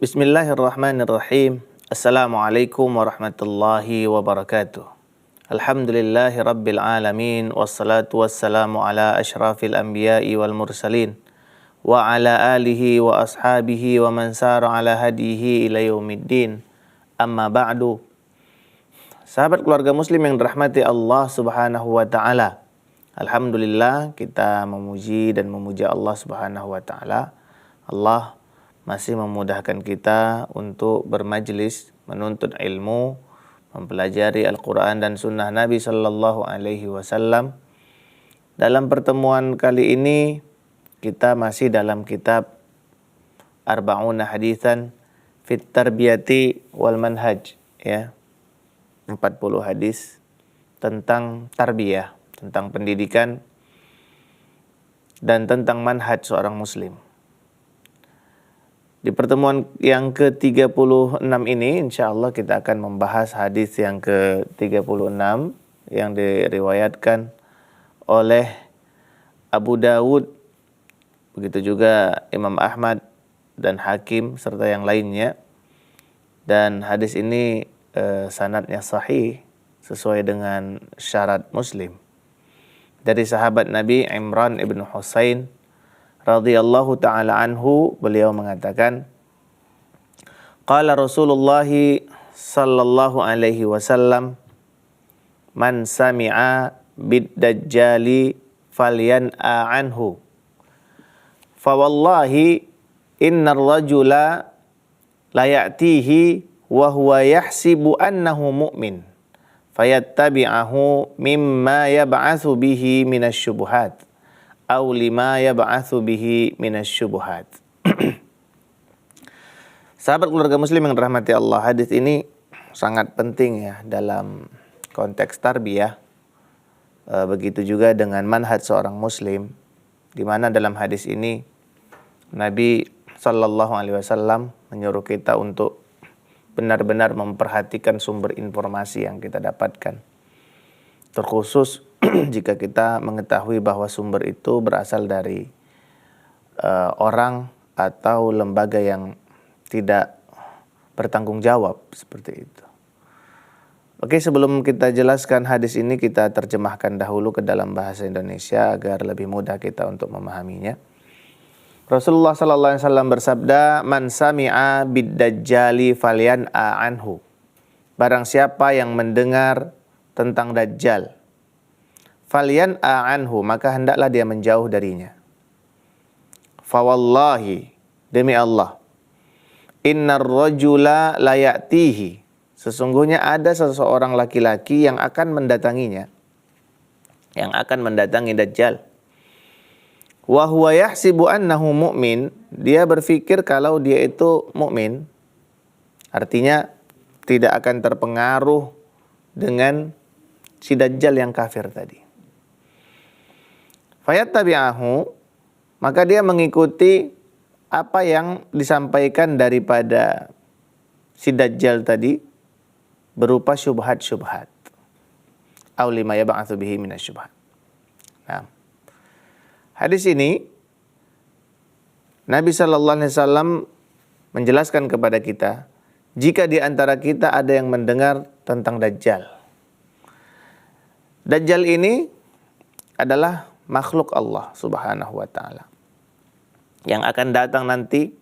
Bismillahirrahmanirrahim. Assalamualaikum warahmatullahi wabarakatuh. Alhamdulillahi rabbil alamin. Wassalatu wassalamu ala ashrafil anbiya'i wal mursalin. Wa ala alihi wa ashabihi wa man sara ala hadihi ila yaumiddin. Amma ba'du. Sahabat keluarga muslim yang dirahmati Allah subhanahu wa ta'ala. Alhamdulillah kita memuji dan memuja Allah subhanahu wa ta'ala. Allah masih memudahkan kita untuk bermajlis, menuntut ilmu, mempelajari Al-Quran dan Sunnah Nabi Sallallahu Alaihi Wasallam. Dalam pertemuan kali ini kita masih dalam kitab Arba'una Haditsan Fit Tarbiyati wal Manhaj, ya, 40 hadis tentang tarbiyah, tentang pendidikan dan tentang manhaj seorang muslim. Di pertemuan yang ke-36 ini insya Allah kita akan membahas hadis yang ke-36 yang diriwayatkan oleh Abu Dawud, begitu juga Imam Ahmad dan Hakim serta yang lainnya. Dan hadis ini sanadnya sahih sesuai dengan syarat Muslim. Dari sahabat Nabi Imran ibn Husain radhiyallahu ta'ala anhu, beliau mengatakan, qala Rasulullah sallallahu alaihi wasallam, man sami'a bid-dajjali falyan'a anhu. Fa wallahi innar rajula la ya'tihi wa huwa yahsibu annahu mu'min fayattabi'ahu mimma yab'atsu bihi minasy syubhat aw lima yab'atsu bihi minasyubuhat. Sahabat keluarga muslim yang dirahmati Allah, hadis ini sangat penting ya dalam konteks tarbiyah. Begitu juga dengan manhaj seorang muslim, di mana dalam hadis ini Nabi Sallallahu Alaihi Wasallam menyuruh kita untuk benar-benar memperhatikan sumber informasi yang kita dapatkan. Terkhusus jika kita mengetahui bahwa sumber itu berasal dari orang atau lembaga yang tidak bertanggung jawab, seperti itu. Oke, sebelum kita jelaskan hadis ini, kita terjemahkan dahulu ke dalam bahasa Indonesia agar lebih mudah kita untuk memahaminya. Rasulullah sallallahu alaihi wasallam bersabda, "Man sami'a bid-dajjali falyan'a anhu." Barang siapa yang mendengar tentang Dajjal, falyan'a anhu, maka hendaklah dia menjauh darinya. Fa wallahi, demi Allah, innar rajula la ya'tihi, sesungguhnya ada seseorang laki-laki yang akan mendatanginya, yang akan mendatangi Dajjal. Wa huwa yahsibu annahu mu'min, dia berpikir kalau dia itu mukmin, artinya tidak akan terpengaruh dengan si Dajjal yang kafir tadi. Fayattabi'ahu, maka dia mengikuti apa yang disampaikan daripada si Dajjal tadi berupa syubhat-syubhat. Aw lima yab'atsu bihi minasyubhat. Nah, hadis ini Nabi sallallahu alaihi wasallam menjelaskan kepada kita, jika di antara kita ada yang mendengar tentang Dajjal. Dajjal ini adalah makhluk Allah subhanahu wa ta'ala yang akan datang nanti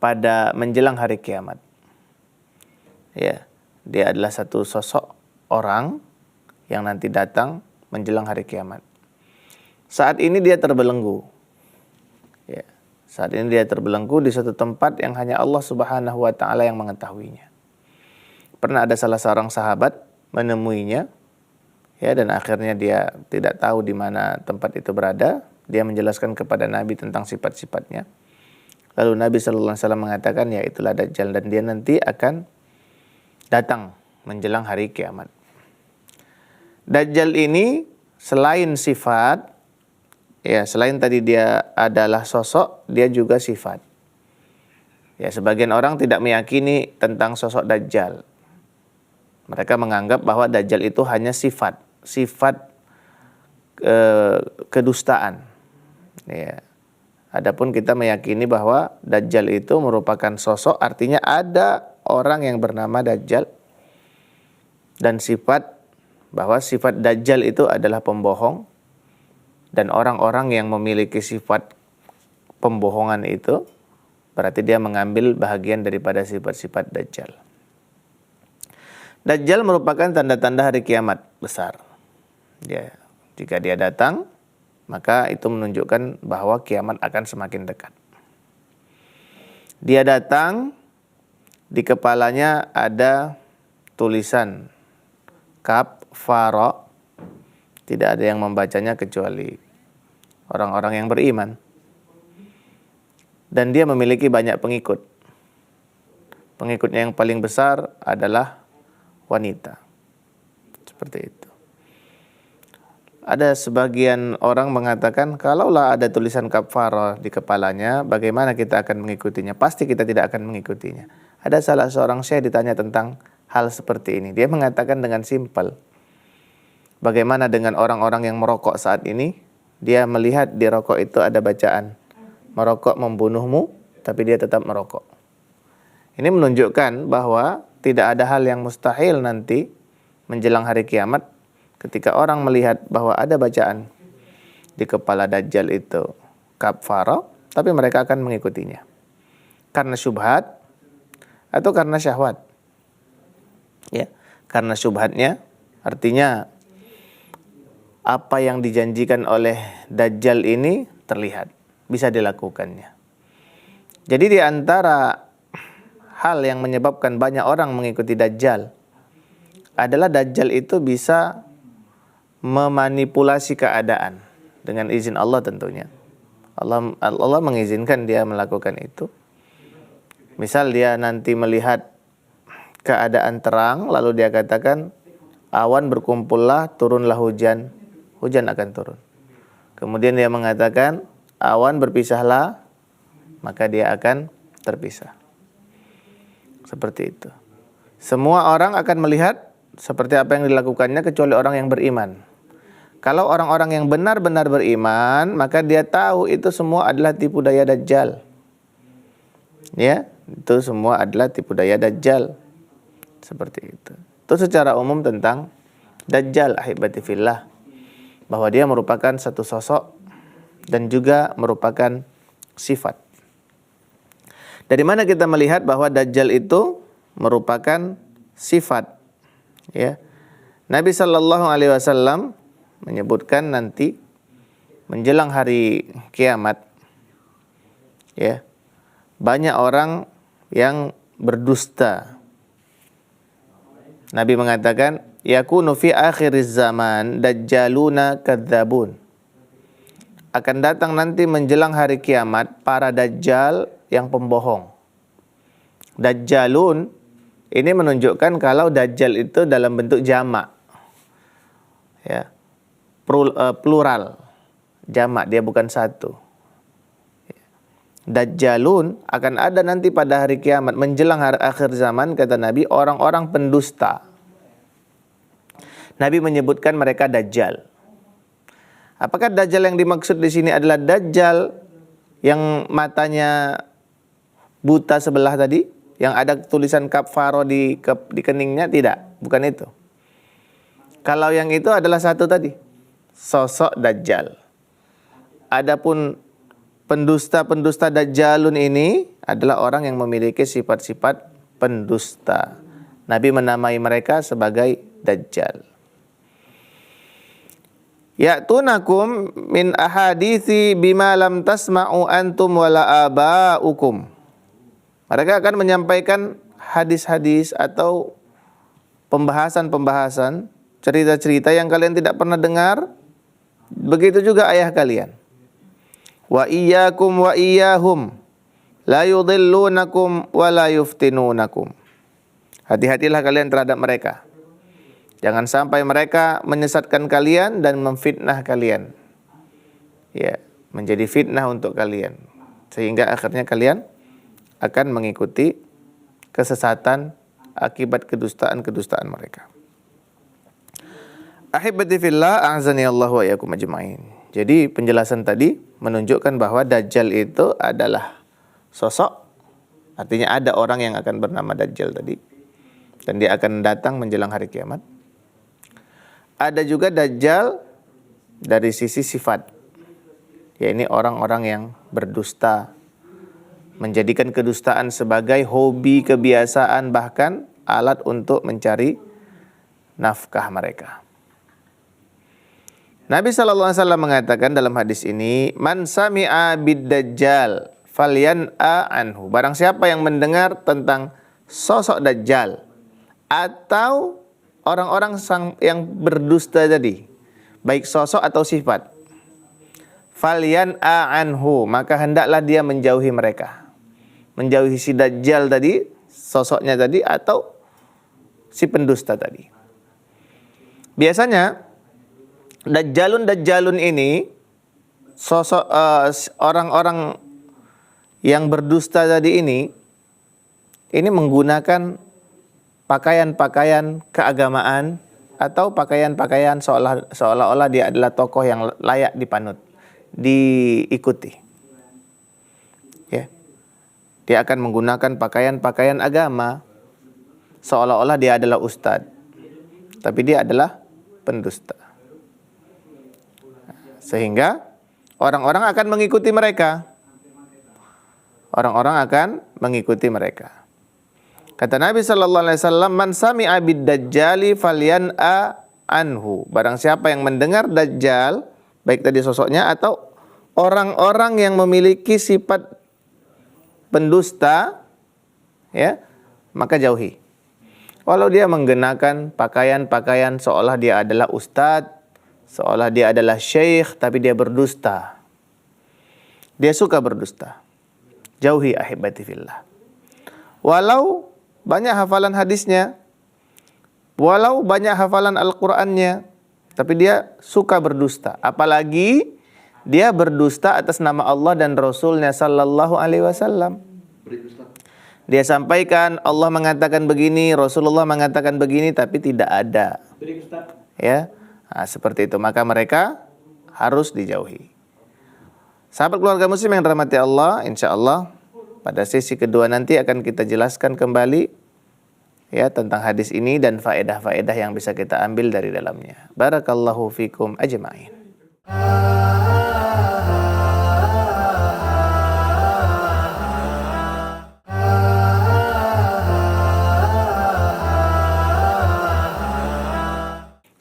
pada menjelang hari kiamat. Ya, dia adalah satu sosok orang yang nanti datang menjelang hari kiamat. Saat ini dia terbelenggu. Ya, saat ini dia terbelenggu di suatu tempat yang hanya Allah subhanahu wa ta'ala yang mengetahuinya. Pernah ada salah seorang sahabat menemuinya, ya, dan akhirnya dia tidak tahu di mana tempat itu berada. Dia menjelaskan kepada Nabi tentang sifat-sifatnya. Lalu Nabi sallallahu alaihi wasallam mengatakan, ya, itulah Dajjal dan dia nanti akan datang menjelang hari kiamat. Dajjal ini selain sifat, ya, selain tadi dia adalah sosok, dia juga sifat. Ya, sebagian orang tidak meyakini tentang sosok Dajjal. Mereka menganggap bahwa Dajjal itu hanya sifat kedustaan. Ya. Adapun kita meyakini bahwa Dajjal itu merupakan sosok, artinya ada orang yang bernama Dajjal, dan bahwa sifat Dajjal itu adalah pembohong, dan orang-orang yang memiliki sifat pembohongan itu berarti dia mengambil bahagian daripada sifat-sifat Dajjal. Dajjal merupakan tanda-tanda hari kiamat besar. Jika dia datang, maka itu menunjukkan bahwa kiamat akan semakin dekat. Dia datang, di kepalanya ada tulisan kafara. Tidak ada yang membacanya kecuali orang-orang yang beriman. Dan dia memiliki banyak pengikut. Pengikutnya yang paling besar adalah wanita. Seperti itu. Ada sebagian orang mengatakan, kalaulah ada tulisan kafara di kepalanya, bagaimana kita akan mengikutinya? Pasti kita tidak akan mengikutinya. Ada salah seorang syekh ditanya tentang hal seperti ini. Dia mengatakan dengan simpel, bagaimana dengan orang-orang yang merokok saat ini? Dia melihat di rokok itu ada bacaan, merokok membunuhmu, tapi dia tetap merokok. Ini menunjukkan bahwa tidak ada hal yang mustahil nanti menjelang hari kiamat, ketika orang melihat bahwa ada bacaan di kepala Dajjal itu kafara, tapi mereka akan mengikutinya. Karena syubhat atau karena syahwat. Ya, karena syubhatnya artinya apa yang dijanjikan oleh Dajjal ini terlihat, bisa dilakukannya. Jadi di antara hal yang menyebabkan banyak orang mengikuti Dajjal adalah Dajjal itu bisa memanipulasi keadaan dengan izin Allah tentunya. Allah mengizinkan dia melakukan itu. Misal dia nanti melihat keadaan terang, lalu dia katakan, awan berkumpullah, turunlah hujan, hujan akan turun. Kemudian dia mengatakan, awan berpisahlah, maka dia akan terpisah. Seperti itu. Semua orang akan melihat seperti apa yang dilakukannya kecuali orang yang beriman. Kalau orang-orang yang benar-benar beriman, maka dia tahu itu semua adalah tipu daya Dajjal. Ya, itu semua adalah tipu daya Dajjal. Seperti itu. Itu secara umum tentang Dajjal, ahibati fillah. Bahwa dia merupakan satu sosok dan juga merupakan sifat. Dari mana kita melihat bahwa Dajjal itu merupakan sifat? Ya. Nabi SAW menyebutkan nanti menjelang hari kiamat, ya, banyak orang yang berdusta. Nabi mengatakan, yakunu fi akhiriz zaman dajjaluna kadzabun. Akan datang nanti menjelang hari kiamat para dajjal yang pembohong. Dajjalun ini menunjukkan kalau dajjal itu dalam bentuk jamak. Ya. Plural. Jamak, dia bukan satu. Dajjalun akan ada nanti pada hari kiamat menjelang hari akhir zaman, kata Nabi, orang-orang pendusta. Nabi menyebutkan mereka dajjal. Apakah dajjal yang dimaksud di sini adalah dajjal yang matanya buta sebelah tadi, yang ada tulisan kafaro di keningnya? Tidak, bukan itu. Kalau yang itu adalah satu tadi, sosok Dajjal. Adapun pendusta-pendusta Dajjalun ini adalah orang yang memiliki sifat-sifat pendusta. Nabi menamai mereka sebagai Dajjal. Ya'tunakum min ahadithi bima lam tasma'u antum wala aba'ukum. Mereka akan menyampaikan hadis-hadis atau pembahasan-pembahasan, cerita-cerita yang kalian tidak pernah dengar. Begitu juga ayah kalian. Wa iyyakum wa iyyahum la yudhillunakum wa la yuftinunakum. Hati-hatilah kalian terhadap mereka. Jangan sampai mereka menyesatkan kalian dan memfitnah kalian. Ya, menjadi fitnah untuk kalian. Sehingga akhirnya kalian akan mengikuti kesesatan akibat kedustaan-kedustaan mereka. Ahibati fillah, a'azani Allah wa iyyakum ajma'in. Jadi penjelasan tadi menunjukkan bahwa Dajjal itu adalah sosok, artinya ada orang yang akan bernama Dajjal tadi, dan dia akan datang menjelang hari kiamat. Ada juga Dajjal dari sisi sifat, yaitu orang-orang yang berdusta, menjadikan kedustaan sebagai hobi, kebiasaan, bahkan alat untuk mencari nafkah mereka. Nabi SAW mengatakan dalam hadis ini, man sami'a bid-dajjal falyan'a anhu. Barang siapa yang mendengar tentang sosok Dajjal atau orang-orang yang berdusta tadi, baik sosok atau sifat, falyan'a anhu, maka hendaklah dia menjauhi mereka. Menjauhi si Dajjal tadi, sosoknya tadi, atau si pendusta tadi. Biasanya Dajjalun ini sosok orang-orang yang berdusta tadi ini menggunakan pakaian-pakaian keagamaan atau pakaian-pakaian seolah-olah dia adalah tokoh yang layak dipanut, diikuti. Ya. Dia akan menggunakan pakaian-pakaian agama seolah-olah dia adalah ustadz, tapi dia adalah pendusta. Sehingga orang-orang akan mengikuti mereka. Orang-orang akan mengikuti mereka. Kata Nabi sallallahu alaihi wasallam, "Man sami'a bid-dajjali falyan'a anhu." Barang siapa yang mendengar Dajjal, baik tadi sosoknya atau orang-orang yang memiliki sifat pendusta, ya, maka jauhi. Walau dia menggunakan pakaian-pakaian seolah dia adalah ustadz, seolah dia adalah syekh, tapi dia berdusta. Dia suka berdusta. Jauhi ahibati fillah. Walau banyak hafalan hadisnya, walau banyak hafalan Al-Qur'annya, tapi dia suka berdusta. Apalagi dia berdusta atas nama Allah dan Rasulnya sallallahu alaihi wasallam. Dia sampaikan Allah mengatakan begini, Rasulullah mengatakan begini, tapi tidak ada. Ya. Nah, seperti itu, maka mereka harus dijauhi. Sahabat keluarga muslim yang dirahmati Allah, insya Allah pada sesi kedua nanti akan kita jelaskan kembali ya tentang hadis ini dan faedah-faedah yang bisa kita ambil dari dalamnya. Barakallahu fikum ajma'in.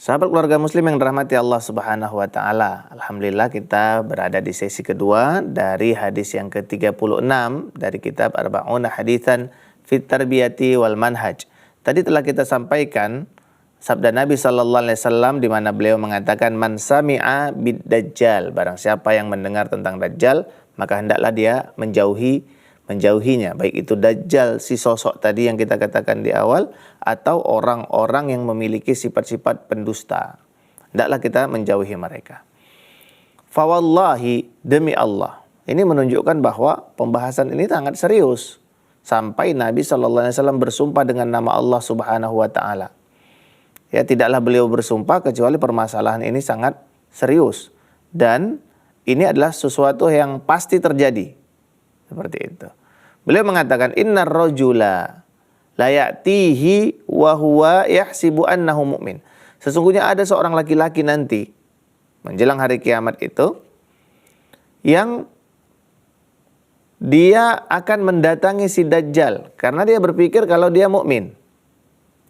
Sahabat keluarga muslim yang dirahmati Allah Subhanahu wa taala. Alhamdulillah kita berada di sesi kedua dari hadis yang ke-36 dari kitab Arba'una Haditsan fit Tarbiyati wal Manhaj. Tadi telah kita sampaikan sabda Nabi sallallahu alaihi wasallam di mana beliau mengatakan man sami'a bid-dajjal, barang siapa yang mendengar tentang Dajjal, maka hendaklah dia menjauhinya, baik itu Dajjal si sosok tadi yang kita katakan di awal atau orang-orang yang memiliki sifat-sifat pendusta. Hendaklah kita menjauhi mereka. Fawallahi, demi Allah. Ini menunjukkan bahwa pembahasan ini sangat serius. Sampai Nabi SAW bersumpah dengan nama Allah Subhanahu wa taala. Ya, tidaklah beliau bersumpah kecuali permasalahan ini sangat serius dan ini adalah sesuatu yang pasti terjadi. Seperti itu. Beliau mengatakan innar rajula la ya'tihi wa huwa yahsibu annahu mu'min. Sesungguhnya ada seorang laki-laki nanti menjelang hari kiamat itu yang dia akan mendatangi si Dajjal karena dia berpikir kalau dia mukmin.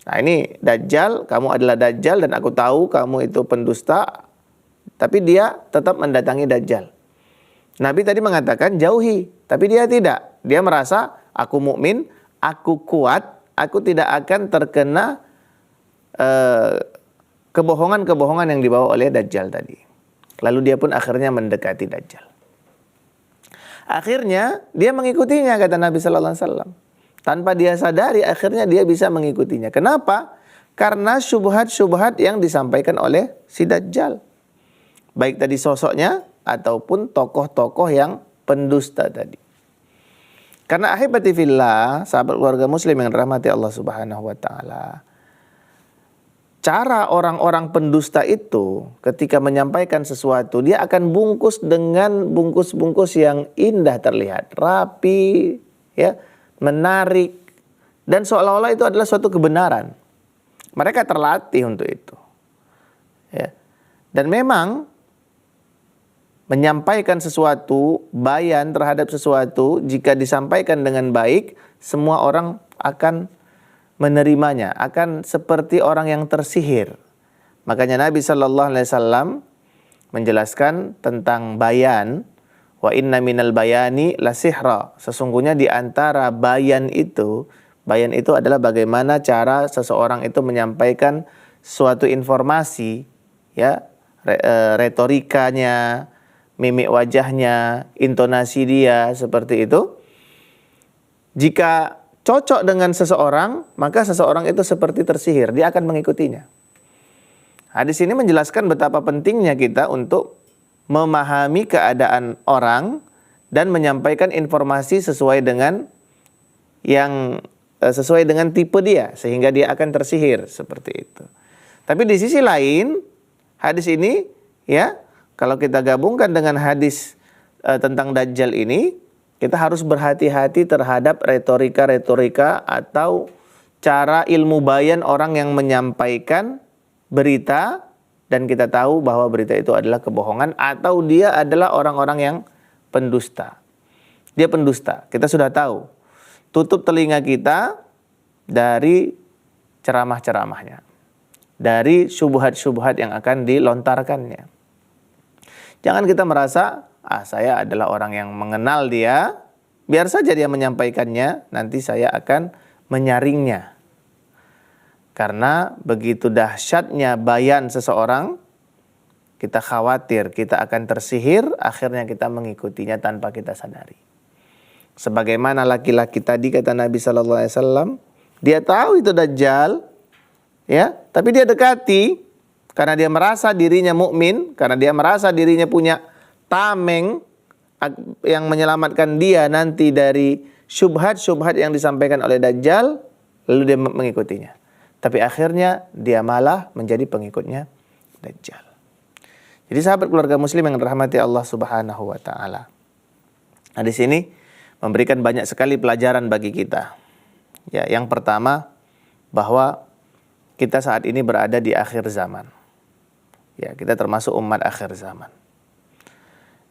Nah, ini Dajjal, kamu adalah Dajjal dan aku tahu kamu itu pendusta, tapi dia tetap mendatangi Dajjal. Nabi tadi mengatakan jauhi, tapi dia tidak. Dia merasa aku mukmin, aku kuat, aku tidak akan terkena kebohongan-kebohongan yang dibawa oleh Dajjal tadi. Lalu dia pun akhirnya mendekati Dajjal. Akhirnya dia mengikutinya, kata Nabi sallallahu alaihi wasallam. Tanpa dia sadari akhirnya dia bisa mengikutinya. Kenapa? Karena syubhat-syubhat yang disampaikan oleh si Dajjal. Baik tadi sosoknya ataupun tokoh-tokoh yang pendusta tadi. Karena ahibati fillah, sahabat keluarga muslim yang dirahmati Allah Subhanahu wa taala. cara orang-orang pendusta itu ketika menyampaikan sesuatu, dia akan bungkus dengan bungkus-bungkus yang indah terlihat, rapi, ya, menarik, dan seolah-olah itu adalah suatu kebenaran. Mereka terlatih untuk itu. Ya. Dan memang menyampaikan sesuatu, bayan terhadap sesuatu, jika disampaikan dengan baik, semua orang akan menerimanya, akan seperti orang yang tersihir. Makanya Nabi Shallallahu Alaihi Wasallam menjelaskan tentang bayan, wa inna minal bayani la sihra. Sesungguhnya di antara bayan itu adalah bagaimana cara seseorang itu menyampaikan suatu informasi, ya, retorikanya, mimik wajahnya, intonasi dia, seperti itu. Jika cocok dengan seseorang, maka seseorang itu seperti tersihir, dia akan mengikutinya. Hadis ini menjelaskan betapa pentingnya kita untuk memahami keadaan orang dan menyampaikan informasi sesuai dengan tipe dia, sehingga dia akan tersihir, seperti itu. Tapi di sisi lain, hadis ini, ya, kalau kita gabungkan dengan hadis tentang Dajjal ini, kita harus berhati-hati terhadap retorika-retorika atau cara ilmu bayan orang yang menyampaikan berita, dan kita tahu bahwa berita itu adalah kebohongan atau dia adalah orang-orang yang pendusta. Dia pendusta, kita sudah tahu. Tutup telinga kita dari ceramah-ceramahnya, dari syubhat-syubhat yang akan dilontarkannya. Jangan kita merasa, saya adalah orang yang mengenal dia, biar saja dia menyampaikannya, nanti saya akan menyaringnya. Karena begitu dahsyatnya bayan seseorang, kita khawatir kita akan tersihir, akhirnya kita mengikutinya tanpa kita sadari. Sebagaimana laki-laki tadi, kata Nabi Sallallahu Alaihi Wasallam, dia tahu itu Dajjal, ya, tapi dia dekati. Karena dia merasa dirinya mukmin, karena dia merasa dirinya punya tameng yang menyelamatkan dia nanti dari syubhat-syubhat yang disampaikan oleh Dajjal, lalu dia mengikutinya. Tapi akhirnya dia malah menjadi pengikutnya Dajjal. Jadi sahabat keluarga muslim yang dirahmati Allah Subhanahu wa taala. Nah, di sini memberikan banyak sekali pelajaran bagi kita. Ya, yang pertama, bahwa kita saat ini berada di akhir zaman. Ya, kita termasuk umat akhir zaman.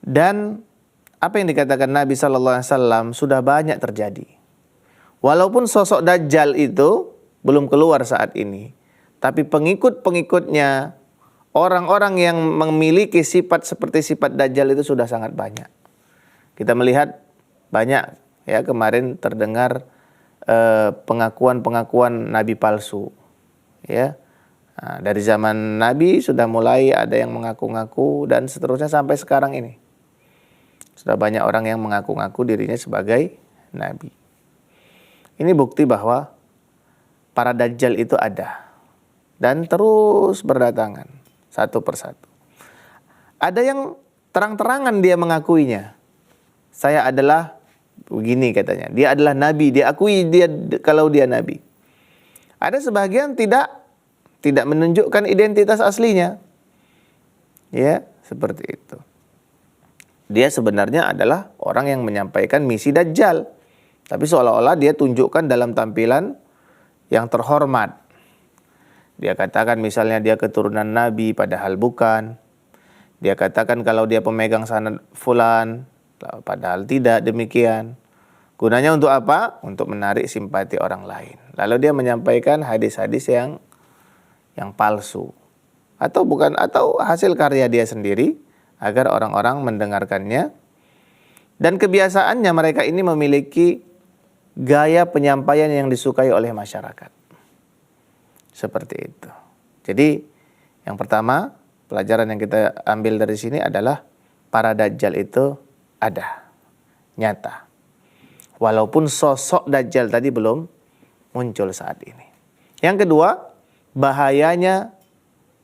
Dan apa yang dikatakan Nabi Sallallahu Alaihi Wasallam sudah banyak terjadi. Walaupun sosok Dajjal itu belum keluar saat ini, tapi pengikut-pengikutnya, orang-orang yang memiliki sifat seperti sifat Dajjal itu sudah sangat banyak. Kita melihat banyak, ya, kemarin terdengar pengakuan-pengakuan nabi palsu, ya. Nah, dari zaman Nabi sudah mulai ada yang mengaku-ngaku dan seterusnya sampai sekarang ini. Sudah banyak orang yang mengaku-ngaku dirinya sebagai Nabi. Ini bukti bahwa para Dajjal itu ada dan terus berdatangan satu persatu. Ada yang terang-terangan dia mengakuinya. Saya adalah begini katanya. Dia adalah Nabi, dia akui dia kalau dia Nabi. Ada sebagian tidak menunjukkan identitas aslinya. Ya, seperti itu. Dia sebenarnya adalah orang yang menyampaikan misi Dajjal. Tapi seolah-olah dia tunjukkan dalam tampilan yang terhormat. Dia katakan misalnya dia keturunan Nabi, padahal bukan. Dia katakan kalau dia pemegang sanad fulan, padahal tidak demikian. Gunanya untuk apa? Untuk menarik simpati orang lain. Lalu dia menyampaikan hadis-hadis yang palsu atau hasil karya dia sendiri agar orang-orang mendengarkannya. Dan kebiasaannya mereka ini memiliki gaya penyampaian yang disukai oleh masyarakat. Seperti itu. Jadi yang pertama, pelajaran yang kita ambil dari sini adalah para Dajjal itu ada, nyata. Walaupun sosok Dajjal tadi belum muncul saat ini. Yang kedua, bahayanya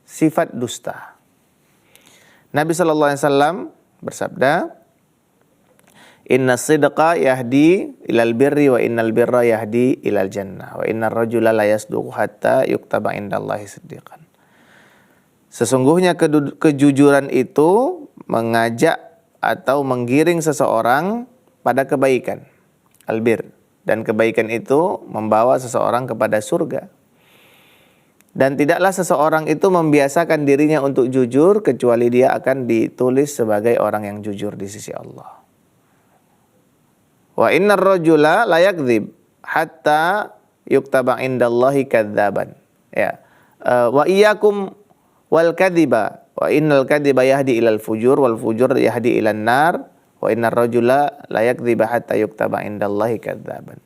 sifat dusta. Nabi Sallallahu Alaihi Wasallam bersabda, Inna sidqa yahdi ilal birri wa innal birra yahdi ilal jannah wa innar rajula la yasduqu hatta yuktaba indallahi siddiqan. Sesungguhnya kejujuran itu mengajak atau menggiring seseorang pada kebaikan, albir, dan kebaikan itu membawa seseorang kepada surga. Dan tidaklah seseorang itu membiasakan dirinya untuk jujur kecuali dia akan ditulis sebagai orang yang jujur di sisi Allah. Wa innar rajula la yakdzib hatta yuktaba indallahi kadzaban. Ya. Wa iyyakum wal kadziba wa innal kadziba yahdi ilal fujur wal fujur yahdi ilan nar wa innar rajula la yakdziba hatta yuktaba indallahi kadzaban.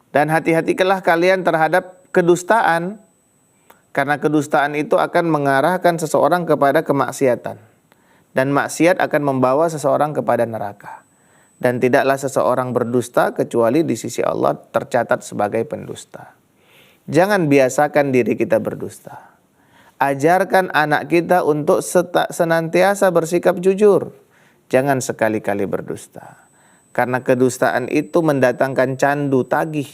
Dan hati-hatikanlah kalian terhadap kedustaan, karena kedustaan itu akan mengarahkan seseorang kepada kemaksiatan. Dan maksiat akan membawa seseorang kepada neraka. Dan tidaklah seseorang berdusta kecuali di sisi Allah tercatat sebagai pendusta. Jangan biasakan diri kita berdusta. Ajarkan anak kita untuk senantiasa bersikap jujur. Jangan sekali-kali berdusta. Karena kedustaan itu mendatangkan candu tagih.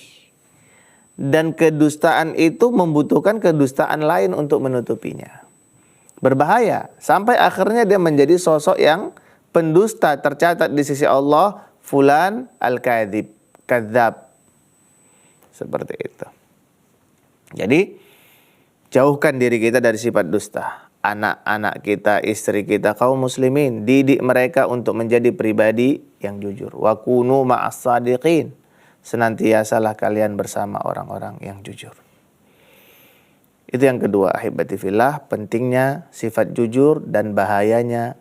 Dan kedustaan itu membutuhkan kedustaan lain untuk menutupinya. Berbahaya. Sampai akhirnya dia menjadi sosok yang pendusta, tercatat di sisi Allah, fulan al-kadzib, kadzab. Seperti itu. Jadi, jauhkan diri kita dari sifat dusta. Anak-anak kita, istri kita, kaum muslimin, didik mereka untuk menjadi pribadi yang jujur. Wa kunu ma'as sadiqin. Senantiasalah kalian bersama orang-orang yang jujur. Itu yang kedua, ahibati fillah, pentingnya sifat jujur dan bahayanya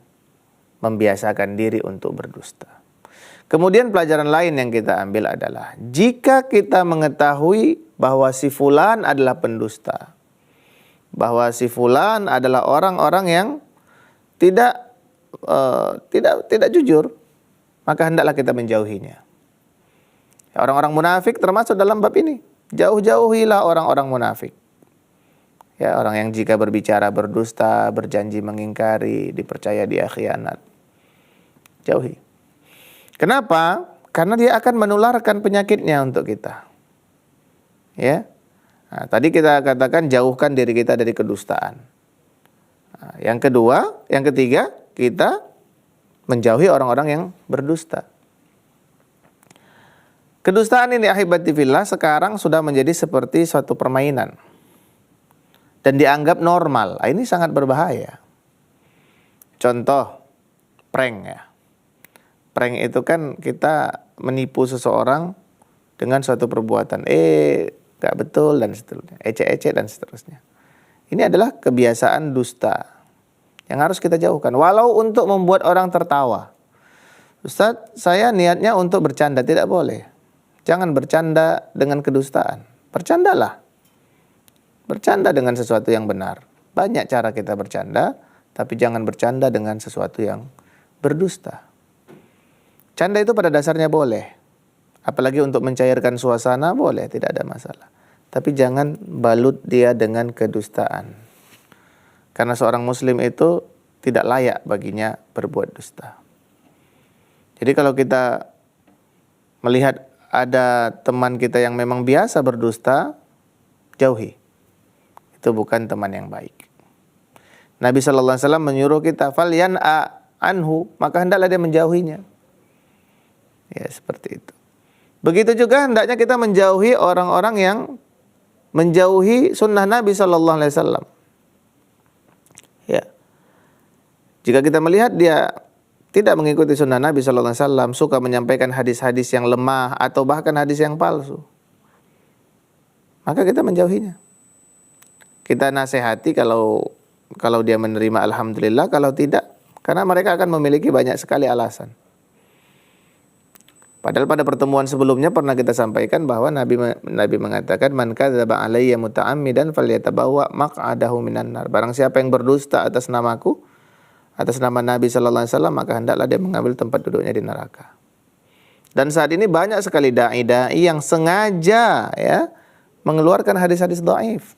membiasakan diri untuk berdusta. Kemudian pelajaran lain yang kita ambil adalah, jika kita mengetahui bahwa si fulan adalah pendusta, bahwa si fulan adalah orang-orang yang tidak jujur, maka hendaklah kita menjauhinya. Orang-orang munafik termasuk dalam bab ini. Jauh-jauhilah orang-orang munafik. Ya, orang yang jika berbicara berdusta, berjanji mengingkari, dipercaya dia khianat. Jauhi. Kenapa? Karena dia akan menularkan penyakitnya untuk kita. Ya. Nah, tadi kita katakan jauhkan diri kita dari kedustaan. Nah, yang ketiga, kita menjauhi orang-orang yang berdusta. Kedustaan ini ahibati fillah sekarang sudah menjadi seperti suatu permainan. Dan dianggap normal. Ini sangat berbahaya. Contoh, prank ya. Prank itu kan kita menipu seseorang dengan suatu perbuatan. Gak betul dan seterusnya. Ecek-ecek dan seterusnya. Ini adalah kebiasaan dusta yang harus kita jauhkan. Walau untuk membuat orang tertawa. Ustaz, saya niatnya untuk bercanda. Tidak boleh. Jangan bercanda dengan kedustaan. Bercandalah. Bercanda dengan sesuatu yang benar. Banyak cara kita bercanda, tapi jangan bercanda dengan sesuatu yang berdusta. Canda itu pada dasarnya boleh. Apalagi untuk mencairkan suasana boleh, tidak ada masalah. Tapi jangan balut dia dengan kedustaan. Karena seorang muslim itu tidak layak baginya berbuat dusta. Jadi kalau kita melihat ada teman kita yang memang biasa berdusta, jauhi. Itu bukan teman yang baik. Nabi sallallahu alaihi wasallam menyuruh kita falyan'a anhu, maka hendaklah dia menjauhinya. Ya, seperti itu. Begitu juga hendaknya kita menjauhi orang-orang yang menjauhi sunnah Nabi sallallahu alaihi wasallam. Ya. Jika kita melihat dia tidak mengikuti sunnah Nabi sallallahu alaihi wasallam, suka menyampaikan hadis-hadis yang lemah atau bahkan hadis yang palsu, maka kita menjauhinya. Kita nasihati kalau dia menerima alhamdulillah, kalau tidak, karena mereka akan memiliki banyak sekali alasan. Padahal pada pertemuan sebelumnya pernah kita sampaikan bahwa Nabi mengatakan man kadzaba alayya muta'ammidan falyatabawwa maq'adahu minan nar. Barang siapa yang berdusta atas namaku, atas nama Nabi sallallahu alaihi wasallam, maka hendaklah dia mengambil tempat duduknya di neraka. Dan saat ini banyak sekali dai-dai yang sengaja ya mengeluarkan hadis-hadis dhaif,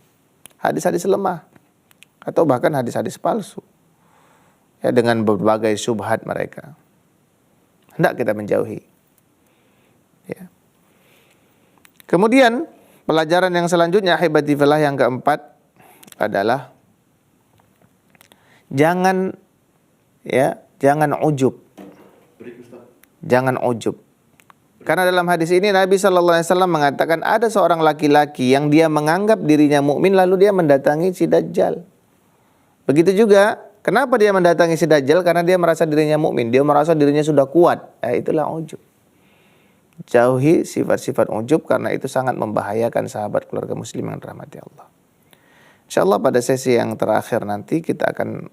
hadis-hadis lemah, atau bahkan hadis-hadis palsu. Ya, dengan berbagai syubhat mereka. Hendak kita menjauhi. Ya. Kemudian pelajaran yang selanjutnya ahibati fillah yang keempat adalah Jangan jangan ujub. Jangan ujub. Karena dalam hadis ini Nabi sallallahu alaihi wasallam mengatakan ada seorang laki-laki yang dia menganggap dirinya mukmin lalu dia mendatangi si Dajjal. Begitu juga, kenapa dia mendatangi si Dajjal? Karena dia merasa dirinya mukmin, dia merasa dirinya sudah kuat. Itulah ujub. Jauhi sifat-sifat ujub karena itu sangat membahayakan sahabat keluarga muslim yang dirahmati Allah. Insyaallah pada sesi yang terakhir nanti kita akan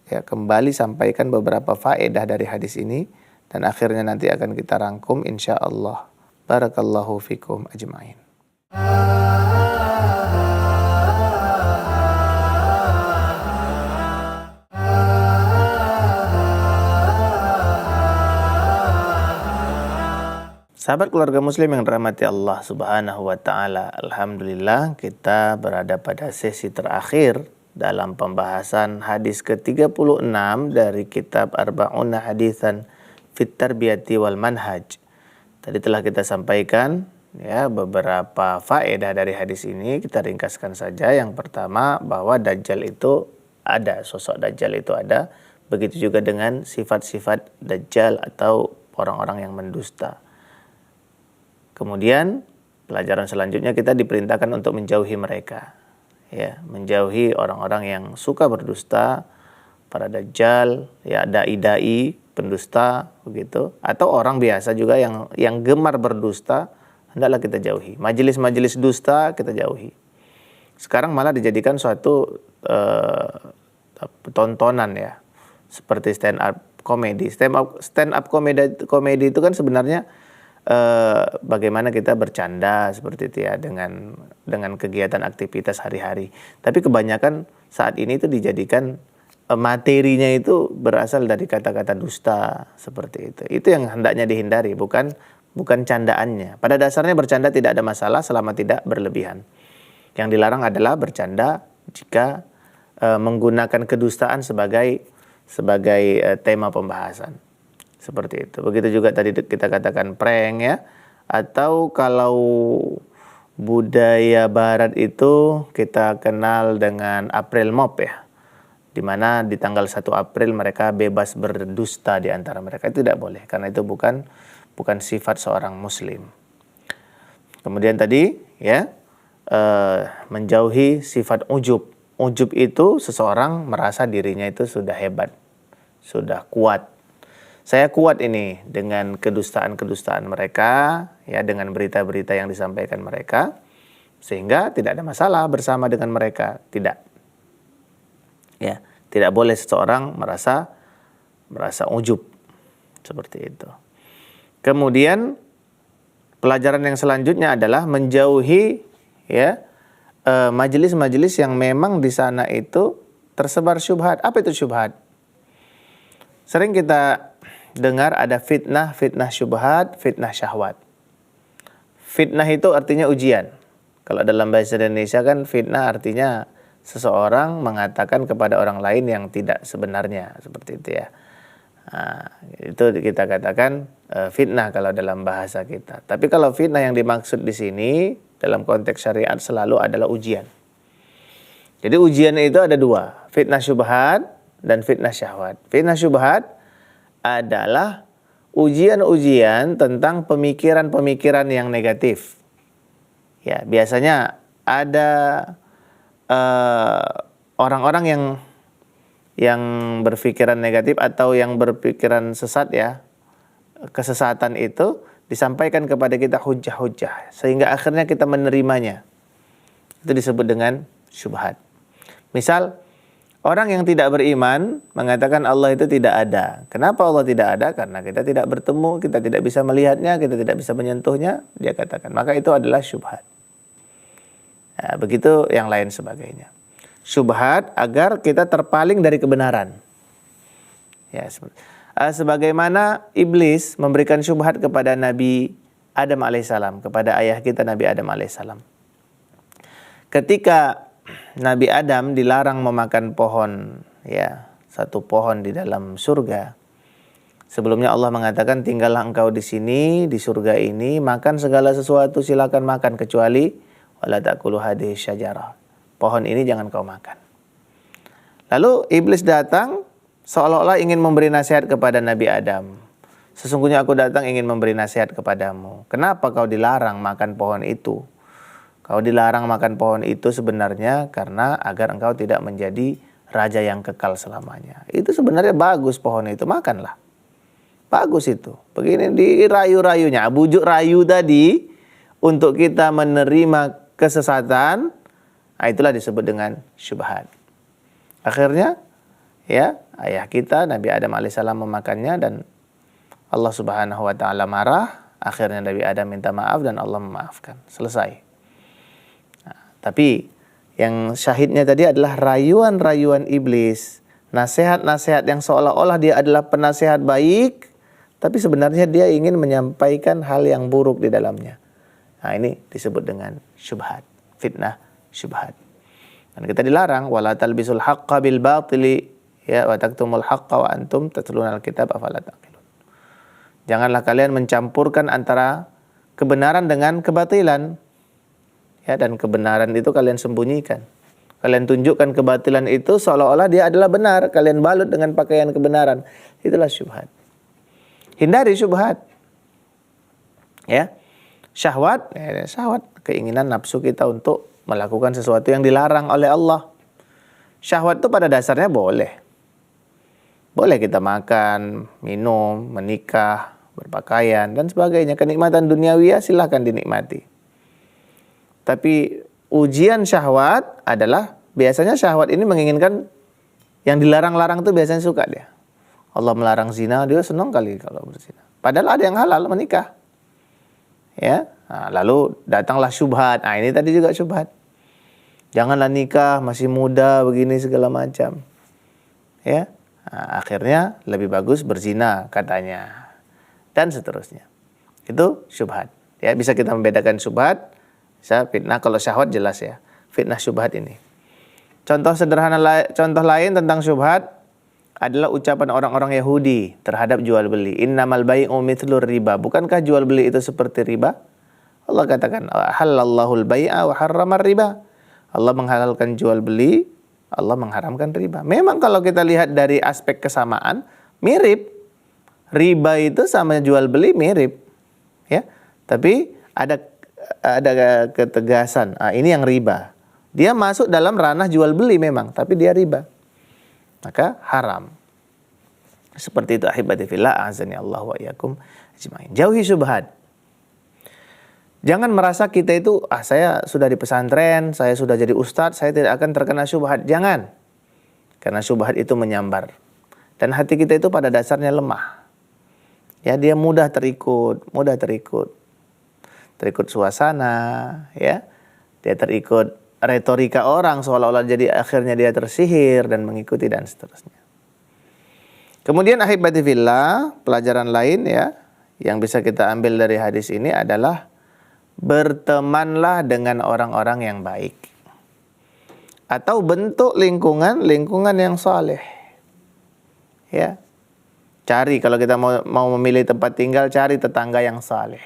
kembali sampaikan beberapa faedah dari hadis ini dan akhirnya nanti akan kita rangkum insyaallah. Barakallahu fikum ajma'in. Sahabat keluarga muslim yang dirahmati Allah Subhanahu wa taala, alhamdulillah kita berada pada sesi terakhir dalam pembahasan hadis ke-36 dari kitab Arba'una Hadisan fit Tarbiyati wal Manhaj. Tadi telah kita sampaikan beberapa faedah dari hadis ini, kita ringkaskan saja. Yang pertama, bahwa Dajjal itu ada, sosok Dajjal itu ada. Begitu juga dengan sifat-sifat Dajjal atau orang-orang yang mendusta. Kemudian pelajaran selanjutnya kita diperintahkan untuk menjauhi mereka, menjauhi orang-orang yang suka berdusta, para dajjal, dai-dai pendusta begitu, atau orang biasa juga yang gemar berdusta, hendaklah kita jauhi. Majelis-majelis dusta kita jauhi. Sekarang malah dijadikan suatu tontonan seperti stand up comedy. Stand up comedy itu kan sebenarnya bagaimana kita bercanda seperti itu dengan kegiatan aktivitas hari-hari. Tapi kebanyakan saat ini itu dijadikan materinya itu berasal dari kata-kata dusta seperti itu. Itu yang hendaknya dihindari, bukan candaannya. Pada dasarnya bercanda tidak ada masalah selama tidak berlebihan. Yang dilarang adalah bercanda jika menggunakan kedustaan sebagai tema pembahasan. Seperti itu. Begitu juga tadi kita katakan prank atau kalau budaya barat itu kita kenal dengan April Mop di mana di tanggal 1 April mereka bebas berdusta di antara mereka. Itu tidak boleh karena itu bukan sifat seorang muslim. Kemudian tadi menjauhi sifat ujub. Ujub itu seseorang merasa dirinya itu sudah hebat, sudah kuat. Saya kuat ini dengan kedustaan-kedustaan mereka, dengan berita-berita yang disampaikan mereka, sehingga tidak ada masalah bersama dengan mereka. Tidak. Tidak boleh seseorang merasa ujub seperti itu. Kemudian pelajaran yang selanjutnya adalah menjauhi majelis-majelis yang memang di sana itu tersebar syubhat. Apa itu syubhat? Sering kita dengar ada fitnah syubhat, fitnah syahwat. Fitnah itu artinya ujian. Kalau dalam bahasa Indonesia kan fitnah artinya seseorang mengatakan kepada orang lain yang tidak sebenarnya, seperti itu itu kita katakan fitnah kalau dalam bahasa kita. Tapi kalau fitnah yang dimaksud di sini dalam konteks syariat selalu adalah ujian. Jadi ujian itu ada dua, fitnah syubhat dan fitnah syahwat. Fitnah syubhat adalah ujian-ujian tentang pemikiran-pemikiran yang negatif. Biasanya ada orang-orang yang berpikiran negatif atau yang berpikiran sesat kesesatan itu disampaikan kepada kita hujah-hujah sehingga akhirnya kita menerimanya. Itu disebut dengan syubhat. Misal orang yang tidak beriman mengatakan Allah itu tidak ada. Kenapa Allah tidak ada? Karena kita tidak bertemu, kita tidak bisa melihatnya, kita tidak bisa menyentuhnya. Dia katakan, maka itu adalah syubhat. Begitu yang lain sebagainya. Syubhat agar kita terpaling dari kebenaran. Sebagaimana iblis memberikan syubhat kepada Nabi Adam alaihissalam, kepada ayah kita Nabi Adam alaihissalam. Ketika Nabi Adam dilarang memakan pohon, satu pohon di dalam surga. Sebelumnya Allah mengatakan, tinggallah engkau di sini, di surga ini, makan segala sesuatu, silakan makan kecuali wala ta'kulu hadhihi syajarah. Pohon ini jangan kau makan. Lalu iblis datang seolah-olah ingin memberi nasihat kepada Nabi Adam. Sesungguhnya aku datang ingin memberi nasihat kepadamu. Kenapa kau dilarang makan pohon itu? Kau dilarang makan pohon itu sebenarnya karena agar engkau tidak menjadi raja yang kekal selamanya. Itu sebenarnya bagus pohon itu, makanlah. Bagus itu. Begini dirayu-rayunya, bujuk rayu tadi untuk kita menerima kesesatan. Nah, itulah disebut dengan syubhat. Akhirnya ya ayah kita Nabi Adam alaihissalam memakannya dan Allah Subhanahu wa taala marah. Akhirnya Nabi Adam minta maaf dan Allah memaafkan. Selesai. Nah, tapi yang syahidnya tadi adalah rayuan-rayuan iblis, nasihat-nasihat yang seolah-olah dia adalah penasehat baik, tapi sebenarnya dia ingin menyampaikan hal yang buruk di dalamnya. Nah, ini disebut dengan syubhat, fitnah syubhat. Dan kita dilarang wala talbisul haqqa bil batili ya wa taktumul haqqa wa antum tatlunal kitab afala taqilun. Janganlah kalian mencampurkan antara kebenaran dengan kebatilan. Ya, dan kebenaran itu kalian sembunyikan. Kalian tunjukkan kebatilan itu seolah-olah dia adalah benar. Kalian balut dengan pakaian kebenaran. Itulah syubhat. Hindari syubhat. Ya. Syahwat, keinginan nafsu kita untuk melakukan sesuatu yang dilarang oleh Allah. Syahwat itu pada dasarnya boleh. Boleh kita makan, minum, menikah, berpakaian, dan sebagainya. Kenikmatan duniawi silahkan dinikmati. Tapi ujian syahwat adalah biasanya syahwat ini menginginkan yang dilarang-larang itu biasanya suka dia. Allah melarang zina, dia senang kali kalau berzina. Padahal ada yang halal menikah. Ya, nah, lalu datanglah syubhat. Nah, ini tadi juga syubhat. Janganlah nikah masih muda begini segala macam. Ya, nah, akhirnya lebih bagus berzina katanya. Dan seterusnya. Itu syubhat. Ya, bisa kita membedakan syubhat. Bisa fitnah, kalau syahwat jelas ya. Fitnah syubhat ini. Contoh lain tentang syubhat adalah ucapan orang-orang Yahudi terhadap jual beli. Innamal bai'u mithlur riba. Bukankah jual beli itu seperti riba? Allah katakan, halallahul bai'a wa harramar riba. Allah menghalalkan jual beli, Allah mengharamkan riba. Memang kalau kita lihat dari aspek kesamaan, mirip. Riba itu sama jual beli mirip. Ya. Tapi ada ketegasan. Ini yang riba. Dia masuk dalam ranah jual beli memang, tapi dia riba. Maka haram. Seperti itu ahibati fillah, a'azani Allah wa iyyakum ajmain. Jauhi syubhat. Jangan merasa kita itu saya sudah di pesantren, saya sudah jadi ustadz, saya tidak akan terkena syubhat. Jangan. Karena syubhat itu menyambar. Dan hati kita itu pada dasarnya lemah. Ya, dia mudah terikut suasana, ya. Dia terikut retorika orang seolah-olah jadi akhirnya dia tersihir dan mengikuti dan seterusnya. Kemudian ahibati fillah, pelajaran lain ya yang bisa kita ambil dari hadis ini adalah bertemanlah dengan orang-orang yang baik. Atau bentuk lingkungan yang saleh. Ya. Cari, kalau kita mau memilih tempat tinggal, cari tetangga yang saleh.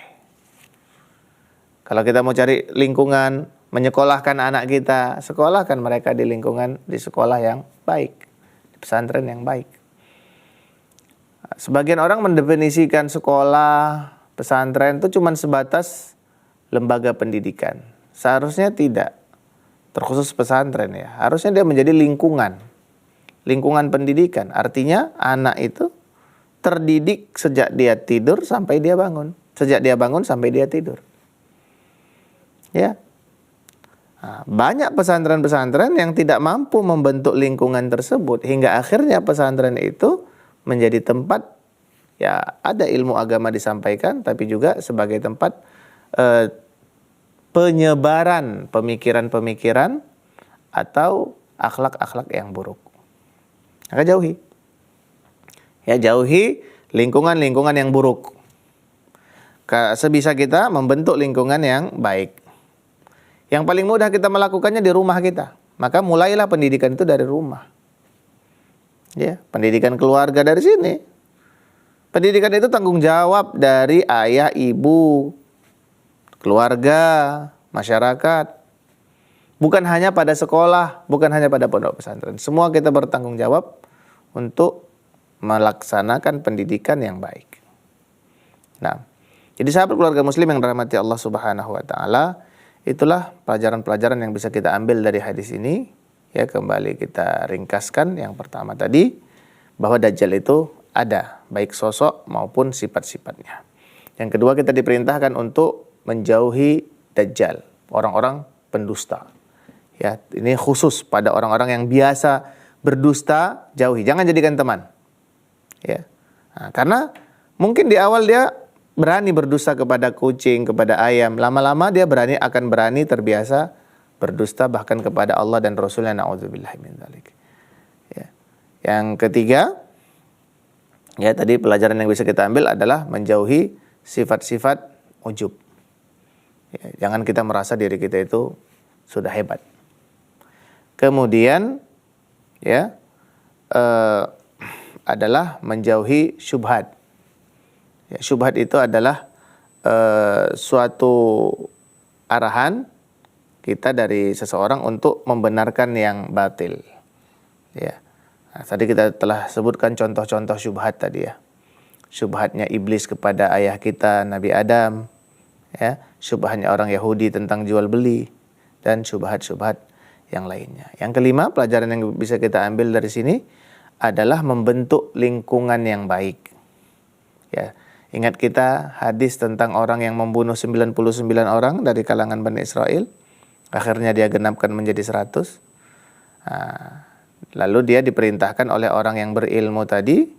Kalau kita mau cari lingkungan, menyekolahkan anak kita, sekolahkan mereka di lingkungan, di sekolah yang baik, di pesantren yang baik. Sebagian orang mendefinisikan sekolah, pesantren itu cuma sebatas lembaga pendidikan. Seharusnya tidak, terkhusus pesantren ya. Harusnya dia menjadi lingkungan pendidikan. Artinya anak itu terdidik sejak dia tidur sampai dia bangun. Sejak dia bangun sampai dia tidur. Ya, nah, banyak pesantren-pesantren yang tidak mampu membentuk lingkungan tersebut hingga akhirnya pesantren itu menjadi tempat ya ada ilmu agama disampaikan, tapi juga sebagai tempat penyebaran pemikiran-pemikiran atau akhlak-akhlak yang buruk. Maka jauhi, ya jauhi lingkungan-lingkungan yang buruk. Sebisa kita membentuk lingkungan yang baik. Yang paling mudah kita melakukannya di rumah kita. Maka mulailah pendidikan itu dari rumah. Ya, pendidikan keluarga dari sini. Pendidikan itu tanggung jawab dari ayah, ibu, keluarga, masyarakat. Bukan hanya pada sekolah, bukan hanya pada pondok pesantren. Semua kita bertanggung jawab untuk melaksanakan pendidikan yang baik. Nah, jadi sahabat keluarga muslim yang dirahmati Allah Subhanahu wa taala, itulah pelajaran-pelajaran yang bisa kita ambil dari hadis ini. Ya, kembali kita ringkaskan yang pertama tadi, bahwa Dajjal itu ada, baik sosok maupun sifat-sifatnya. Yang kedua, kita diperintahkan untuk menjauhi Dajjal, orang-orang pendusta. Ya, ini khusus pada orang-orang yang biasa berdusta, jauhi, jangan jadikan teman. Ya. Nah, karena mungkin di awal dia berani berdusta kepada kucing, kepada ayam, lama-lama dia akan berani terbiasa berdusta bahkan kepada Allah dan Rasulnya, na'udzubillahi min dzalik. Ya. Yang ketiga, ya tadi pelajaran yang bisa kita ambil adalah menjauhi sifat-sifat ujub. Ya, jangan kita merasa diri kita itu sudah hebat. Kemudian ya adalah menjauhi syubhat. Ya, syubhat itu adalah suatu arahan kita dari seseorang untuk membenarkan yang batil. Ya. Nah, tadi kita telah sebutkan contoh-contoh syubhat tadi ya. Syubhatnya iblis kepada ayah kita Nabi Adam, ya, syubhatnya orang Yahudi tentang jual beli, dan syubhat-syubhat yang lainnya. Yang kelima, pelajaran yang bisa kita ambil dari sini adalah membentuk lingkungan yang baik. Ya, ingat kita hadis tentang orang yang membunuh 99 orang dari kalangan Bani Israel, akhirnya dia genapkan menjadi 100. Nah, lalu dia diperintahkan oleh orang yang berilmu tadi,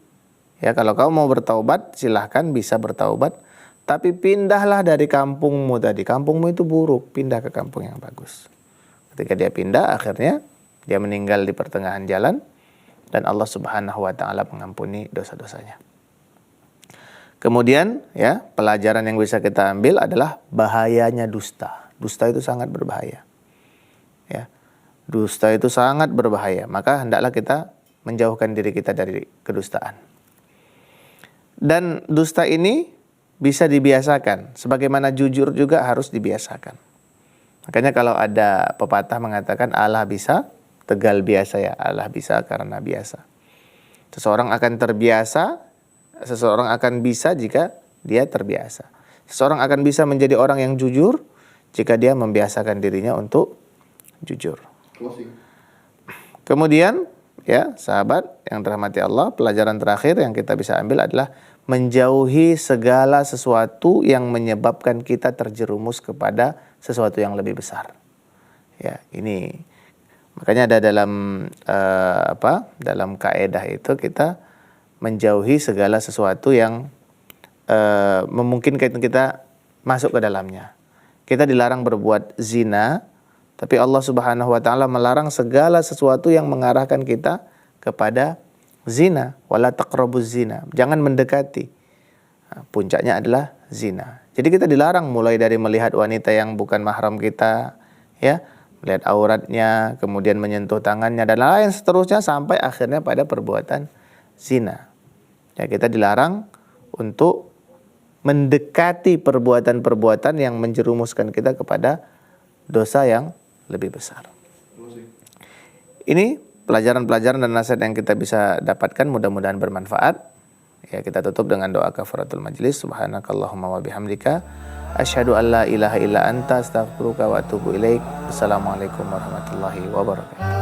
ya, kalau kau mau bertaubat silahkan bisa bertaubat, tapi pindahlah dari kampungmu tadi. Kampungmu itu buruk, pindah ke kampung yang bagus. Ketika dia pindah, akhirnya dia meninggal di pertengahan jalan dan Allah Subhanahu wa taala mengampuni dosa-dosanya. Kemudian, ya, pelajaran yang bisa kita ambil adalah bahayanya dusta. Dusta itu sangat berbahaya. Ya. Dusta itu sangat berbahaya, maka hendaklah kita menjauhkan diri kita dari kedustaan. Dan dusta ini bisa dibiasakan, sebagaimana jujur juga harus dibiasakan. Makanya kalau ada pepatah mengatakan Allah bisa, tegal biasa ya, Allah bisa karena biasa. Seseorang akan terbiasa, seseorang akan bisa jika dia terbiasa. Seseorang akan bisa menjadi orang yang jujur jika dia membiasakan dirinya untuk jujur. Kemudian, ya, sahabat yang dirahmati Allah, pelajaran terakhir yang kita bisa ambil adalah menjauhi segala sesuatu yang menyebabkan kita terjerumus kepada sesuatu yang lebih besar. Ya, ini makanya ada dalam dalam kaidah itu kita menjauhi segala sesuatu yang memungkinkan kita masuk ke dalamnya. Kita dilarang berbuat zina, tapi Allah Subhanahu wa taala melarang segala sesuatu yang mengarahkan kita kepada zina. Wala taqrabuz zina. Jangan mendekati. Nah, puncaknya adalah zina. Jadi kita dilarang mulai dari melihat wanita yang bukan mahram kita, ya, melihat auratnya, kemudian menyentuh tangannya dan lain seterusnya sampai akhirnya pada perbuatan zina. Ya, kita dilarang untuk mendekati perbuatan-perbuatan yang menjerumuskan kita kepada dosa yang lebih besar. Ini pelajaran-pelajaran dan nasihat yang kita bisa dapatkan, mudah-mudahan bermanfaat. Ya, kita tutup dengan doa kafaratul majlis. Subhanakallahumma wa bihamdika asyhadu an la ilaha illa anta astaghfiruka wa atubu ilaik. Assalamualaikum warahmatullahi wabarakatuh.